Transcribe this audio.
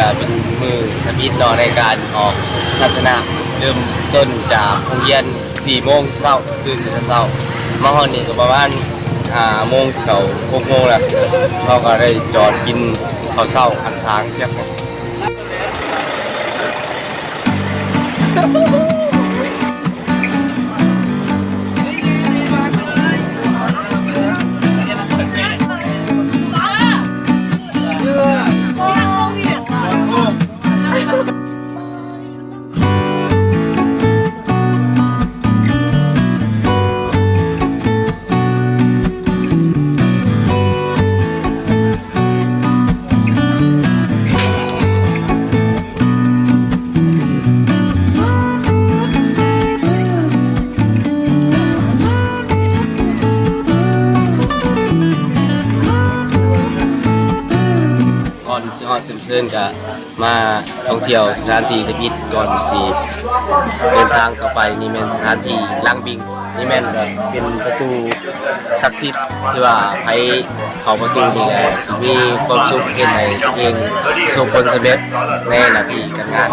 ก็เป็นมือทำอิฐเนาะในการออกทัศนะเริ่มต้นจากโรงเรียน4 โมงเช้าตื่นแต่เช้ามาฮอดนี่ก็ประมาณ5 โมงเช้า6 โมงแล้วเราก็ได้จอดกินข้าวเช้าอันช้างเพียบ ก่อนสิฮอดเชิญก็มาท่องเที่ยวสถานที่สกิดก่อนสิเดินทางเข้าไปนี่แม่นสถานที่ลังบิงนี่แม่นก็เป็นประตูศักดิ์สิทธิ์ที่ว่าใครเข้าประตูนี่ก็สิมีความสุขเฮ็ดให้ตัวเองประสบผลสำเร็จในหน้าที่การงาน